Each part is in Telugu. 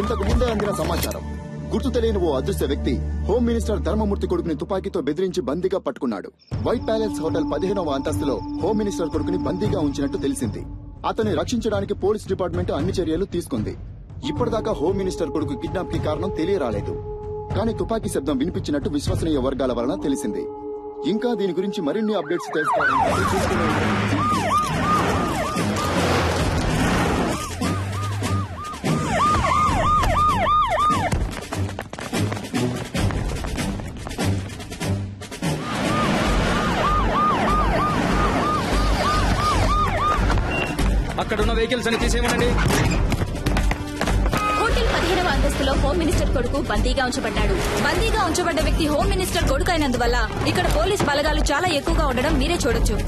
ఇంతకు ముందే అందిన సమాచారం, గుర్తు తెలియని ఓ అదృశ్య వ్యక్తి హోమ్ మినిస్టర్ ధర్మమూర్తి కొడుకుని తుపాకీతో బెదిరించి బందీగా పట్టుకున్నాడు. వైట్ ప్యాలెస్ హోటల్ 15వ అంతస్తులో హోమ్ మినిస్టర్ కొడుకుని బందీగా ఉంచినట్టు తెలిసింది. అతన్ని రక్షించడానికి పోలీస్ డిపార్ట్మెంట్ అన్ని చర్యలు తీసుకుంది. ఇప్పటిదాకా హోమ్ మినిస్టర్ కొడుకు కిడ్నాప్ కి కారణం తెలియరాలేదు. కానీ తుపాకీ శబ్దం వినిపించినట్టు విశ్వసనీయ వర్గాల వలన తెలిసింది. ఇంకా దీని గురించి మరిన్ని అప్డేట్స్ తెలుసుకోవాలంటే అక్కడున్న వెహికల్స్ అని తీసేయమనండి. హోటల్ 15వ అంతస్తులో హోమ్ మినిస్టర్ కొడుకు బందీగా ఉంచబడ్డాడు. బందీగా ఉంచబడ్డ వ్యక్తి హోమ్ మినిస్టర్ కొడుకు అయినందువల్ల ఇక్కడ పోలీస్ బలగాలు చాలా ఎక్కువగా ఉండడం మీరే చూడొచ్చు.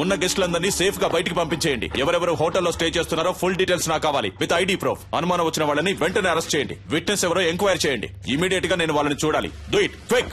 ఉన్న గెస్టులందరినీ సేఫ్ గా బయటికి పంపించేయండి. ఎవరెవరు హోటల్లో స్టే చేస్తున్నారో ఫుల్ డీటెయిల్స్ నాకు కావాలి విత్ ఐడి ప్రూఫ్. అనుమానం వచ్చిన వాళ్ళని వెంటనే అరెస్ట్ చేయండి. విట్నెస్ ఎవరో ఎంక్వైరీ చేయండి. ఇమీడియట్ గా నేను వాళ్ళని చూడాలి. Do it quick.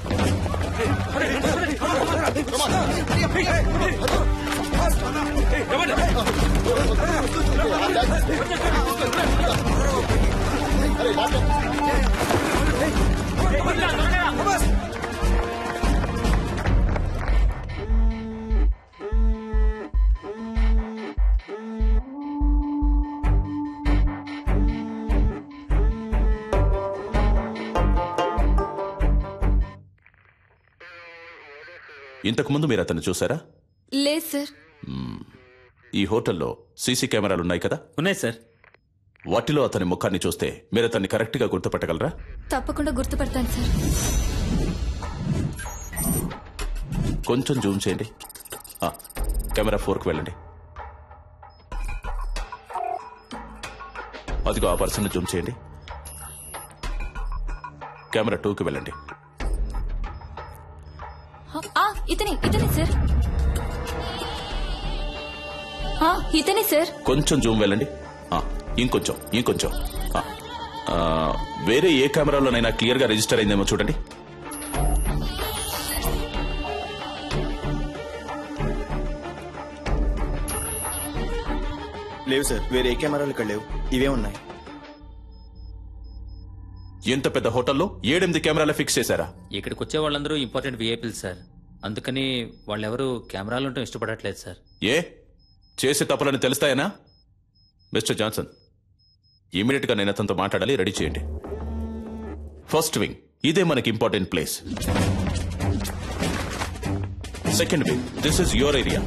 ఇంతకు ముందు మీరు అతన్ని చూసారా? లేదు సార్. ఈ హోటల్లో సీసీ కెమెరాలు ఉన్నాయి కదా? ఉన్నాయి సార్. వాటిలో అతని ముఖాన్ని చూస్తే మీరు అతన్ని కరెక్ట్ గా గుర్తుపట్టగలరా? తప్పకుండా గుర్తుపడతాను సార్. కొంచెం జూమ్ చేయండి. కెమెరా 4కి వెళ్ళండి. అదిగో ఆ పర్సన్ జూమ్ చేయండి. కెమెరా 2కి వెళ్ళండి. ఇతనే సార్. ఇతనే సార్. కొంచెం జూమ్ వెళ్ళండి. ఇంకొంచెం వేరే ఏ కెమెరాలోనైనా క్లియర్ గా రిజిస్టర్ అయిందేమో చూడండి. లేవు సార్, వేరే ఏ కెమెరాలు ఇక్కడ లేవు. ఇవే ఉన్నాయి. ఎంత పెద్ద హోటల్లో 7-8 కెమెరాలు ఫిక్స్ చేశారా? ఇక్కడికి వచ్చే వాళ్ళందరూ ఇంపార్టెంట్ విఐపీలు సార్. అందుకని వాళ్ళెవరూ కెమెరాలు ఉంటే ఇష్టపడట్లేదు సార్. ఏ చేసే తప్పులని తెలుస్తాయనా? మిస్టర్ జాన్సన్, ఇమీడియట్ గా నేను అతనితో మాట్లాడాలి. రెడీ చేయండి. ఫస్ట్ వింగ్, ఇదే మనకి important place. Second wing, this is your area.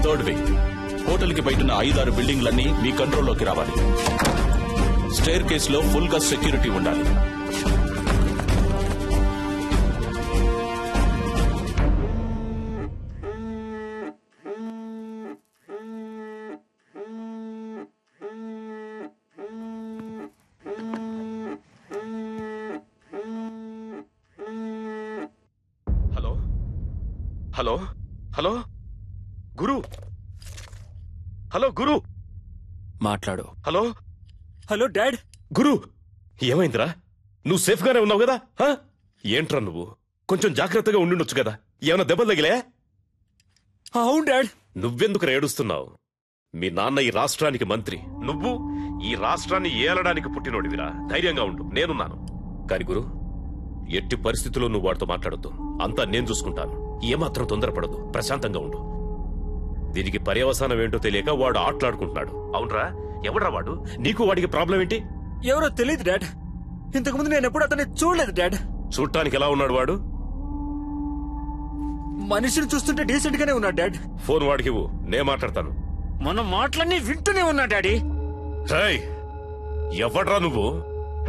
Third wing, hotel కి బయట 5-6 బిల్డింగ్లన్నీ మీ కంట్రోల్లోకి రావాలి. స్టేర్ కేసులో ఫుల్ గా సెక్యూరిటీ ఉండాలి. హలో హలో గురు, హలో గురు, మాట్లాడు. Hello hello dad. గురు, ఏమైందిరా? నువ్వు సేఫ్ గానే ఉన్నావు కదా? ఏంట్రా నువ్వు? కొంచెం జాగ్రత్తగా ఉండుండొచ్చు కదా. ఏమైనా దెబ్బలు తగిలే? అవును డాడ్. నువ్వెందుకు ఏడుస్తున్నావు? మీ నాన్న ఈ రాష్ట్రానికి మంత్రి, నువ్వు ఈ రాష్ట్రాన్ని ఏలడానికి పుట్టినోడివిరా. ధైర్యంగా ఉండు, నేనున్నాను. కాని గురు, ఎట్టి పరిస్థితుల్లో నువ్వు వాడితో మాట్లాడొద్దు. అంతా నేను చూసుకుంటాను. ఏమాత్రం తొందరపడదు, ప్రశాంతంగా ఉండు. దీనికి పర్యవసానం ఏంటో తెలియక వాడు ఆటలాడుకుంటున్నాడు. అవునరా? ఎవడ్రా వాడు? నీకు వాడికి ప్రాబ్లం ఏంటి? ఎవరో తెలియదు డాడ్. ఇంతకుముందు నేను ఎప్పుడు అతన్ని చూడలేదు డాడ్. చూడటానికి ఎలా ఉన్నాడు వాడు? మనిషిని చూస్తుంటే డీసెంట్ గానే ఉన్నాడు డాడ్. ఫోన్ వాడికి ఇవ్వు, నే మాట్లాడతాను. మన మాటలన్నీ వింటూనే ఉన్నా డాడీ. ఎవడ్రా నువ్వు?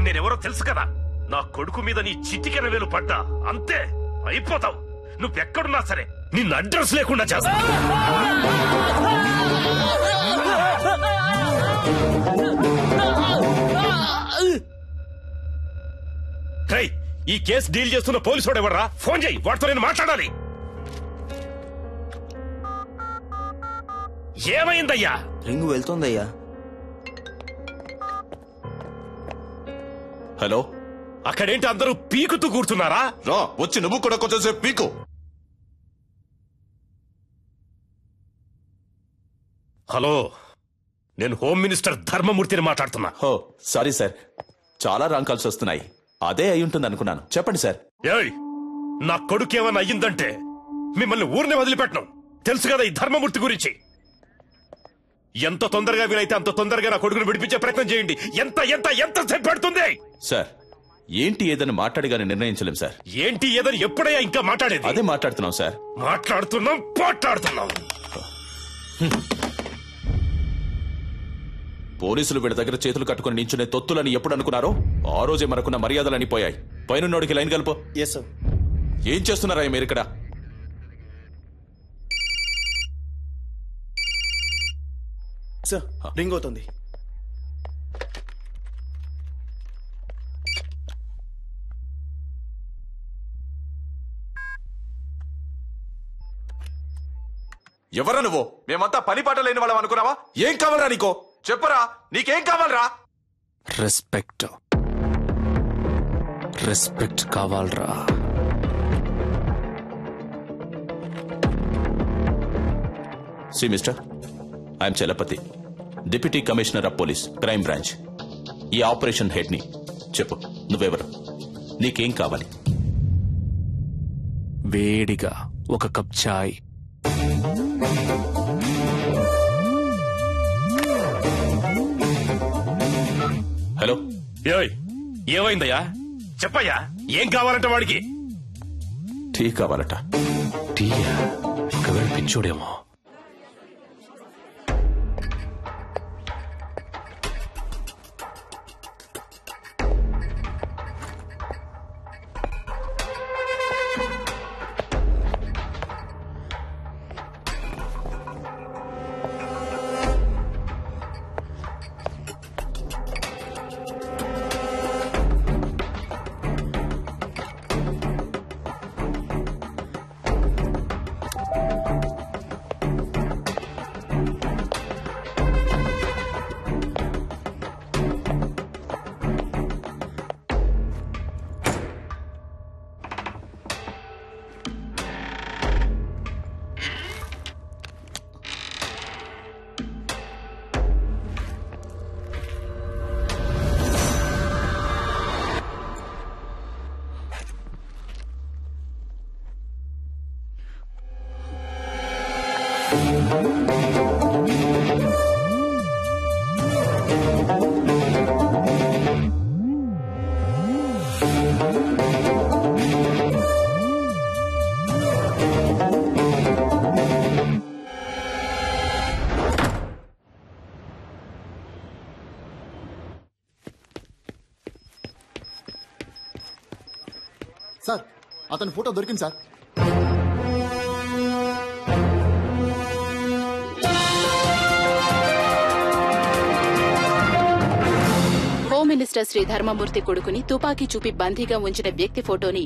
నేనెవరో తెలుసు కదా. నా కొడుకు మీద నీ చిటికెన వేలు పడ్డా అంతే, అయిపోతావు. నువ్వెక్కడున్నా సరే నిన్ను అడ్రస్ లేకుండా చేస్తా. ఈ కేసు డీల్ చేస్తున్న పోలీసు వాడు ఎవర్రా? ఫోన్ చేయి, వాడితో నేను మాట్లాడాలి. ఏమైందయ్యా? రింగు వెళ్తోందయ్యా. హలో, అక్కడేంటి అందరూ పీకుతూ కూర్చున్నారా? రా వచ్చి నువ్వు కూడా కొంచెం సేపు పీకు. హలో, నేను హోమ్ మినిస్టర్ ధర్మమూర్తిని మాట్లాడుతున్నా. హో సారీ సార్, చాలా రాంగ్ కాల్స్ వస్తున్నాయి. అదే అయి ఉంటుంది అనుకున్నాను. చెప్పండి సార్. ఏయ్, నా కొడుకు ఏమన్నా అయ్యిందంటే మిమ్మల్ని ఊరినే వదిలిపెట్టను. తెలుసు కదా ఈ ధర్మమూర్తి గురించి. ఎంత తొందరగా వీలైతే అంత తొందరగా నా కొడుకును విడిపించే ప్రయత్నం చేయండి. ఎంత ఎంత ఎంత సేపు పడుతుంది? సార్, ఏంటి ఏదని మాట్లాడిగానే నిర్ణయించలేం సార్. ఏంటి ఏదని ఎప్పుడయ్యా ఇంకా మాట్లాడేది? అదే మాట్లాడుతున్నాం సార్. మాట్లాడుతున్నాం. పోలీసులు వీళ్ళ దగ్గర చేతులు కట్టుకుని నించునే తొత్తులని ఎప్పుడు అనుకున్నారో ఆ రోజే మనకున్న మర్యాదలని పోయాయి. పైనున్నోడికి లైన్ కలుపు. Yes sir. ఏం చేస్తున్నారా మీరు ఇక్కడ? సార్, రింగ్ అవుతుంది. ఎవరా నువ్వు? మేమంతా పని పాట లేని వాళ్ళం అనుకున్నావా? ఏం కావాలరా నీకో? చెప్పరా, నీకేం కావాలరా? రెస్పెక్ట్ కావాలరా. See mister, I'm Chalapathi, deputy commissioner of police, crime branch. ఈ ఆపరేషన్ హెడ్ ని. చెప్పు, నువ్వెవరు? నీకేం కావాలి? వేడిగా ఒక కప్ చాయ్. హలో, ఏమైందయ్యా? చెప్పయ్యా, ఏం కావాలంటే వాడికి? టీ కావాలట. టీయా? ఒకవేళ పిచ్చోడేమో. సార్, అతని ఫోటో దొరికింది సార్. హోమ్ మినిస్టర్ శ్రీ ధర్మమూర్తి కొడుకుని తుపాకీ చూపి బందీగా ఉంచిన వ్యక్తి ఫోటోని